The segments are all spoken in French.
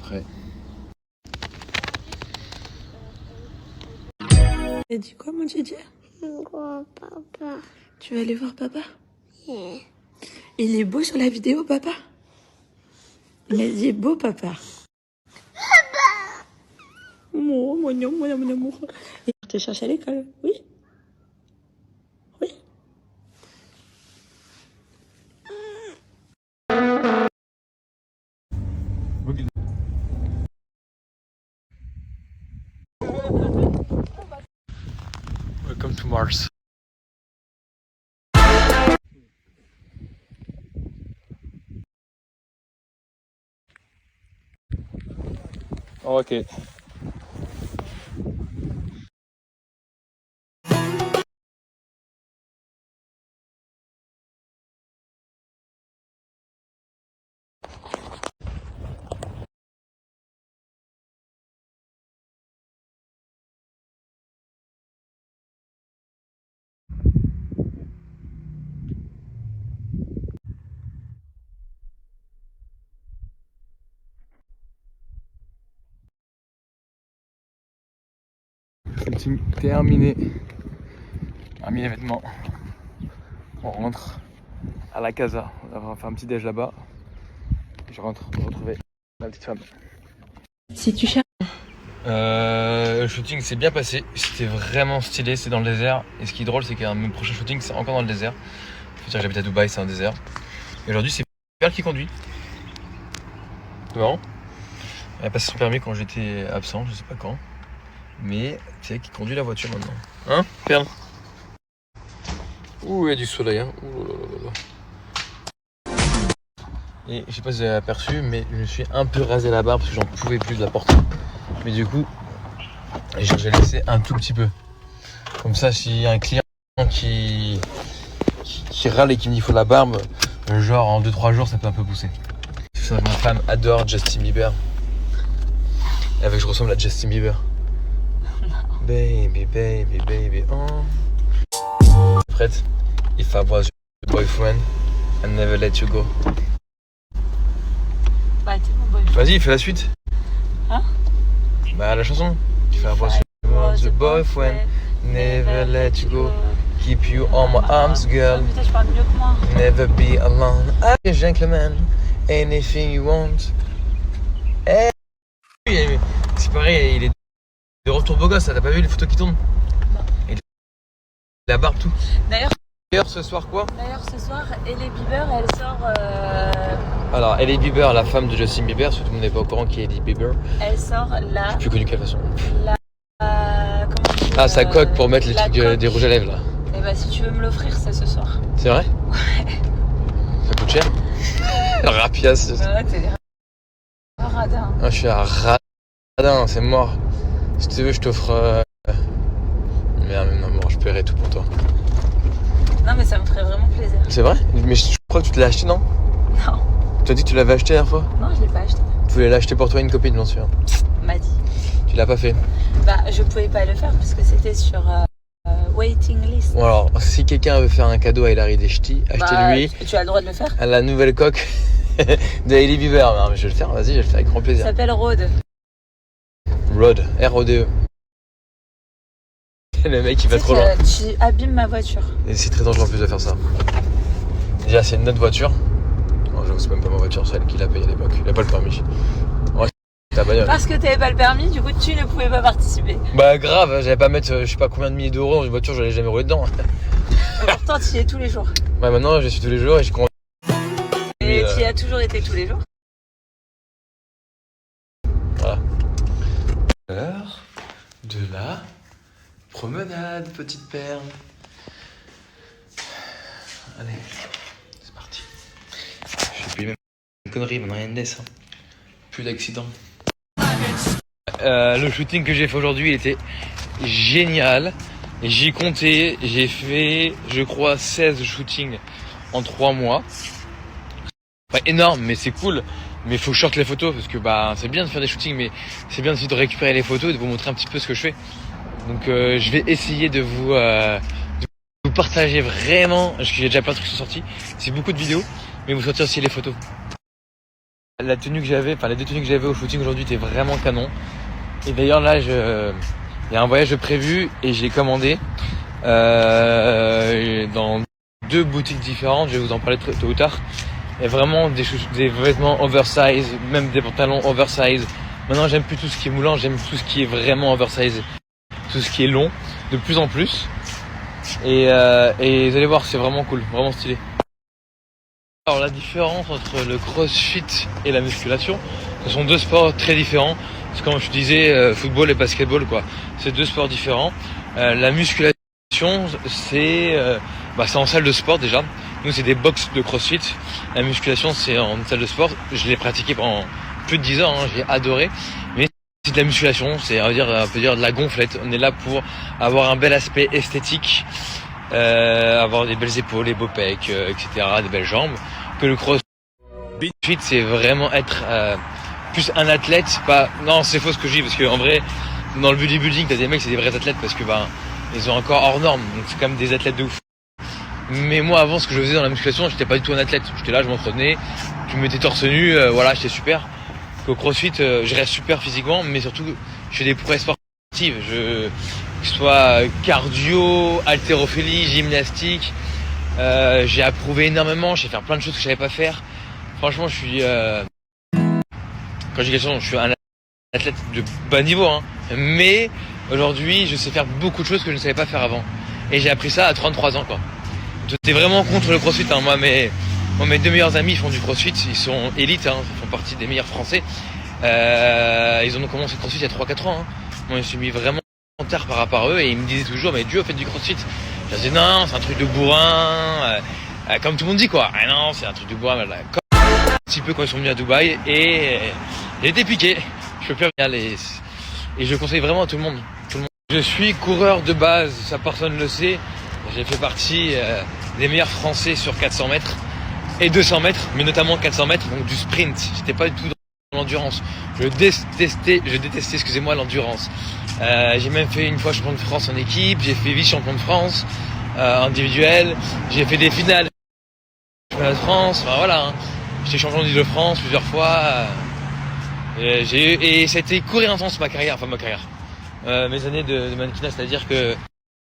après. T'as dit quoi, mon Didier? Quoi, papa? Tu vas aller voir papa? Yeah. Il est beau sur la vidéo, papa? Il a dit beau, papa. Mon amour. Et tu te cherches à l'école? Oui? Oui? Welcome to Mars. Ok. Shooting terminé. On a mis les vêtements. On rentre à la casa. On va faire un petit déj là-bas. Je rentre pour retrouver ma petite femme. Si tu cherches. Le shooting s'est bien passé. C'était vraiment stylé. C'est dans le désert. Et ce qui est drôle, c'est qu'un prochain shooting, c'est encore dans le désert. Faut dire que j'habite à Dubaï, c'est un désert. Et aujourd'hui, c'est Perle qui conduit. C'est marrant. Elle a passé son permis quand j'étais absent, je sais pas quand. Mais c'est elle qui conduit la voiture maintenant. Hein, Perle? Ouh, il y a du soleil, hein. Ouh là là là. Et je sais pas si vous avez aperçu, mais je me suis un peu rasé la barbe parce que j'en pouvais plus de la porter. Mais du coup, j'ai laissé un tout petit peu. Comme ça, s'il y a un client qui râle et qui me dit qu'il faut la barbe, genre en 2-3 jours, ça peut un peu pousser. Ma femme adore Justin Bieber. Et avec je ressemble à Justin Bieber. Baby, baby, baby, oh. Prête? If I was your boyfriend, I'd never let you go. Bah, t'es mon boyfriend. Vas-y, fais la suite. Hein? Bah, la chanson. If I was your boyfriend, never let you go. Keep you on my arms, girl. Putain, je parle mieux que moi. Never be alone. I'm a gentleman. Anything you want. Hey. C'est pareil, il est de retour beau gosse, t'as pas vu les photos qui tournent? Non. Il a la barbe tout. D'ailleurs, Ce soir quoi? ce soir, Hailey Bieber, elle sort. Alors, Hailey Bieber, la femme de Justin Bieber, parce que tout le monde n'est pas au courant qui est Hailey Bieber. Elle sort la. Plus connu de quelle façon? Comment on dit, Ah, sa coque pour mettre les trucs coque. des rouges à lèvres là. Et bah, si tu veux me l'offrir, c'est ce soir. C'est vrai? Ouais. Ça coûte cher? Rapias. Ouais, t'es un radin. Ah, je suis un radin, c'est mort. Si tu veux, je t'offre. Merde, non, je paierai tout pour toi. Non, mais ça me ferait vraiment plaisir. C'est vrai? Mais je crois que tu te l'as acheté, non? Non. Tu as dit que tu l'avais acheté la dernière fois? Non, je l'ai pas acheté. Tu voulais l'acheter pour toi et une copine, bien sûr. M'a dit. Tu l'as pas fait? Bah, je pouvais pas le faire parce que c'était sur waiting list. Bon, alors, si quelqu'un veut faire un cadeau à Hilary Deshti, achetez-lui Tu as le droit de le faire. la nouvelle coque de Hailey Bieber. Non, mais je vais le faire, vas-y, je vais le faire avec grand Ça plaisir. s'appelle Rode. Rode, R-O-D-E. Le mec il va trop loin. Tu abîmes ma voiture. Et c'est très dangereux en plus de faire ça. Déjà, c'est une autre voiture. Oh, j'avoue, c'est même pas ma voiture, c'est elle qui l'a payée à l'époque. Il a pas le permis. Ouais, c'est ta bagnole. Parce que t'avais pas le permis, du coup tu ne pouvais pas participer. Bah grave, j'allais pas mettre je sais pas combien de milliers d'euros dans une voiture, j'allais jamais rouler dedans. Et pourtant tu y es tous les jours. Ouais, maintenant je suis tous les jours et je compte. Et tu y as toujours été tous les jours. Voilà. L'heure de la promenade, petite perle. Allez, c'est parti. Je fais plus les mêmes conneries, maintenant il y a une laisse. Hein. Plus d'accidents. Le shooting que j'ai fait aujourd'hui, il était génial. J'ai compté, j'ai fait, je crois, 16 shootings en 3 mois. Pas énorme, mais c'est cool. Mais il faut que je sorte les photos parce que bah c'est bien de faire des shootings, mais c'est bien aussi de récupérer les photos et de vous montrer un petit peu ce que je fais. Donc je vais essayer de vous partager vraiment, parce qu'il y a déjà plein de trucs qui sont sortis. C'est beaucoup de vidéos, mais vous sortir aussi les photos. La tenue que j'avais, enfin les 2 tenues que j'avais au shooting aujourd'hui étaient vraiment canon. Et d'ailleurs là, il y a un voyage de prévu et j'ai commandé dans 2 boutiques différentes. Je vais vous en parler tôt ou tard. Il y a vraiment des vêtements oversize, même des pantalons oversize. Maintenant, j'aime plus tout ce qui est moulant, j'aime tout ce qui est vraiment oversize, tout ce qui est long, de plus en plus. Et vous allez voir, c'est vraiment cool, vraiment stylé. Alors la différence entre le crossfit et la musculation, ce sont 2 sports très différents. C'est comme je disais, football et basketball, quoi. C'est 2 sports différents. La musculation, c'est en salle de sport déjà. Nous, c'est des box de crossfit. La musculation, c'est en salle de sport. Je l'ai pratiqué pendant plus de 10 ans, hein, j'ai adoré. Mais c'est de la musculation, c'est on peut dire de la gonflette. On est là pour avoir un bel aspect esthétique, avoir des belles épaules, des beaux pecs, etc., des belles jambes. Que le crossfit, c'est vraiment être plus un athlète. Non, c'est faux ce que je dis, parce que en vrai, dans le bodybuilding, t'as des mecs, c'est des vrais athlètes parce que ils sont encore hors normes. Donc c'est quand même des athlètes de ouf. Mais moi, avant, ce que je faisais dans la musculation, j'étais pas du tout un athlète. J'étais là, je m'entraînais, je me mettais torse nu, voilà, j'étais super. Au crossfit, je reste super physiquement, mais surtout, je fais des prouesses sportives. Que ce soit cardio, haltérophilie, gymnastique. J'ai approuvé énormément, je sais faire plein de choses que je savais pas faire. Franchement, je suis... Quand j'ai question, je suis un athlète de bas niveau, hein. Mais aujourd'hui, je sais faire beaucoup de choses que je ne savais pas faire avant. Et j'ai appris ça à 33 ans, quoi. J'étais vraiment contre le crossfit, hein. Moi, mes 2 meilleurs amis font du crossfit, ils sont élites, hein. Ils font partie des meilleurs français. Ils ont commencé le crossfit il y a 3-4 ans, hein. Moi, je me suis mis vraiment en tard par rapport à eux et ils me disaient toujours, mais Dieu, faites du crossfit. Je disais, non, c'est un truc de bourrin, comme tout le monde dit, quoi. Ah non, c'est un truc de bourrin, un petit peu quand ils sont venus à Dubaï et j'ai été piqué. Je peux plus revenir et je conseille vraiment à tout le monde. Je suis coureur de base, ça personne ne le sait. J'ai fait partie des meilleurs Français sur 400 mètres et 200 mètres, mais notamment 400 mètres, donc du sprint. J'étais pas du tout dans l'endurance. Je détestais, excusez-moi, l'endurance. J'ai même fait une fois champion de France en équipe, j'ai fait vice-champion de France individuel, j'ai fait des finales de France, enfin voilà. Hein. J'étais champion d'Île-de-France plusieurs fois. Et ça a été court et intense ma carrière. Mes années de mannequinat, c'est-à-dire que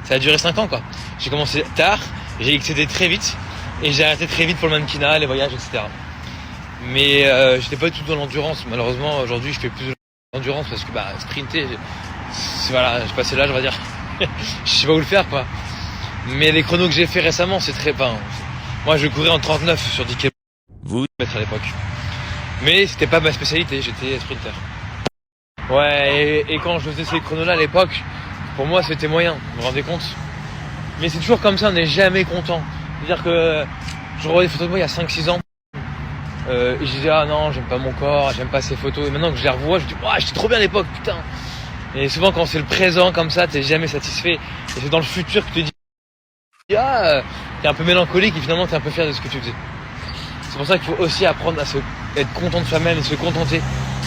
ça a duré 5 ans, quoi. J'ai commencé tard, j'ai excédé très vite et j'ai arrêté très vite pour le mannequinat, les voyages, etc. Mais j'étais pas du tout dans l'endurance. Malheureusement, aujourd'hui, je fais plus de l'endurance parce que sprinter, voilà, j'ai passé l'âge, on va dire. Je sais pas où le faire, quoi. Mais les chronos que j'ai fait récemment, c'est très pas. Moi, je courais en 39 sur 10 km à l'époque. Mais c'était pas ma spécialité, j'étais sprinter. Ouais, et quand je faisais ces chronos-là à l'époque, pour moi c'était moyen, vous vous rendez compte? Mais c'est toujours comme ça, on n'est jamais content. C'est-à-dire que je revois des photos de moi il y a 5-6 ans, et je disais ah non, j'aime pas mon corps, j'aime pas ces photos, et maintenant que je les revois, je dis ah j'étais trop bien à l'époque, putain. Et souvent quand c'est le présent comme ça, t'es jamais satisfait, et c'est dans le futur que tu te dis ah, t'es un peu mélancolique et finalement t'es un peu fier de ce que tu faisais. C'est pour ça qu'il faut aussi apprendre à être content de soi-même et se contenter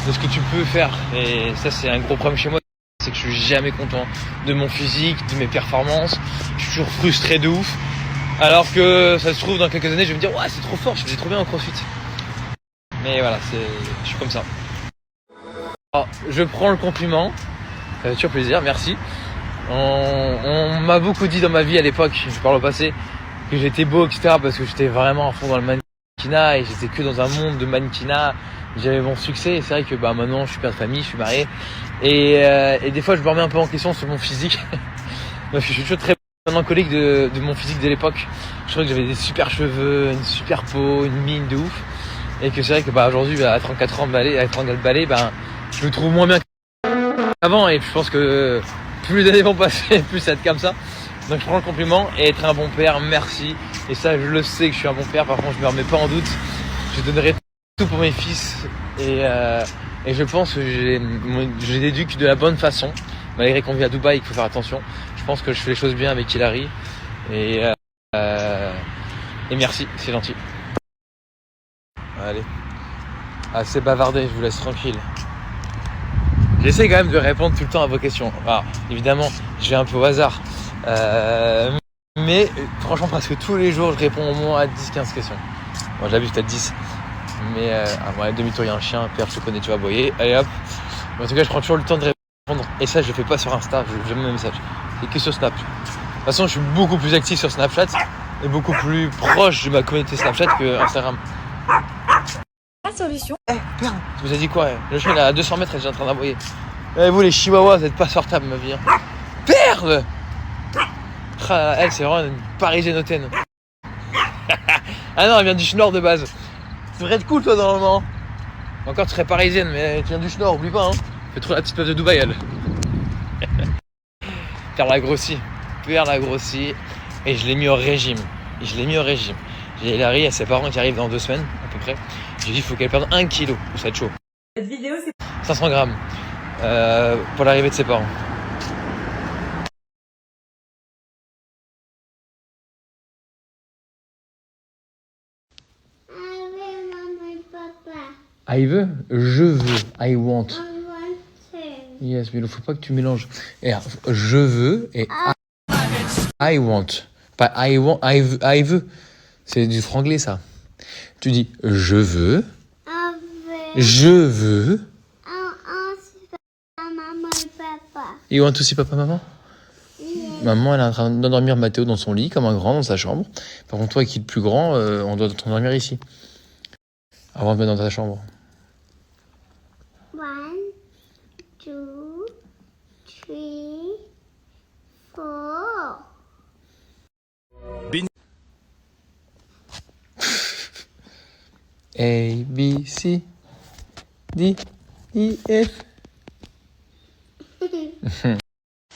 de ce que tu peux faire. Et ça, c'est un gros problème chez moi. C'est que je suis jamais content de mon physique, de mes performances. Je suis toujours frustré de ouf. Alors que ça se trouve, dans quelques années, je vais me dire, ouais, c'est trop fort, je faisais trop bien en crossfit. Mais voilà, je suis comme ça. Alors, je prends le compliment. Ça fait toujours plaisir, merci. On m'a beaucoup dit dans ma vie à l'époque, je parle au passé, que j'étais beau, etc. parce que j'étais vraiment à fond dans le mannequinat et j'étais que dans un monde de mannequinat. J'avais mon succès et c'est vrai que maintenant je suis père de famille, je suis marié et des fois je me remets un peu en question sur mon physique. Parce que je suis toujours très mélancolique de mon physique de l'époque. Je trouvais que j'avais des super cheveux, une super peau, une mine de ouf et que c'est vrai que aujourd'hui à 34 ans à 34 balais, je me trouve moins bien qu'avant et je pense que plus les années vont passer, plus ça va être comme ça. Donc je prends le compliment et être un bon père, merci. Et ça je le sais que je suis un bon père, par contre je me remets pas en doute. Je donnerai tout pour mes fils et je pense que je les éduque de la bonne façon, malgré qu'on vit à Dubaï et qu'il faut faire attention. Je pense que je fais les choses bien avec Hilary et merci, c'est gentil. Allez, assez bavardé, je vous laisse tranquille. J'essaie quand même de répondre tout le temps à vos questions. Alors, évidemment, je vais un peu au hasard. Mais franchement, presque tous les jours, je réponds au moins à 10-15 questions. Bon, j'abuse, peut-être 10. Mais à demi-tour, il y a un chien. Pierre, je te connais, tu vas aboyer. Allez hop. Mais en tout cas, je prends toujours le temps de répondre. Et ça, je le fais pas sur Insta. Je jamais mes messages. C'est que sur Snap. De toute façon, je suis beaucoup plus actif sur Snapchat et beaucoup plus proche de ma communauté Snapchat que Instagram. La solution. Eh, Pierre, tu vous as dit quoi? Le chien, il est à 200 mètres et j'ai en train d'aboyer. Eh, vous, les chihuahuas, vous êtes pas sortables, ma vie. Hein. Merde! Ah, elle, c'est vraiment une parisienne hautaine. Ah non, elle vient du Nord de base. Tu devrais être cool, toi, normalement. Encore, tu serais parisienne, mais tu viens du Nord, oublie pas. Hein. Fais trop la petite meuf de Dubaï, elle. Pierre l'a grossi. Pierre l'a grossi. Et je l'ai mis au régime. J'ai Hilary et ses parents qui arrivent dans 2 semaines, à peu près. J'ai dit, il faut qu'elle perde 1 kilo. Ça va être chaud. Cette vidéo, c'est 500 grammes. Pour l'arrivée de ses parents. Avec maman et papa. I veux, je veux, I want. I want to. Yes, mais il ne faut pas que tu mélanges. Et je veux et I want. Pas I want, I veux. C'est du franglais, ça. Tu dis je veux, Avec je veux. maman et papa. You want aussi papa, maman? Maman, elle est en train d'endormir Mathéo dans son lit, comme un grand, dans sa chambre. Par contre, toi qui es le plus grand, on doit t'endormir ici. Avant de mettre dans ta chambre. 1, 2, 3, 4. A, B, C, D, E, F.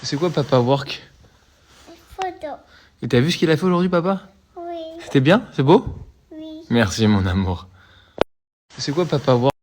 C'est quoi papa work? Photo. Et t'as vu ce qu'il a fait aujourd'hui, papa? Oui, C'était bien? C'est beau? oui. Merci, mon amour. C'est quoi papa work?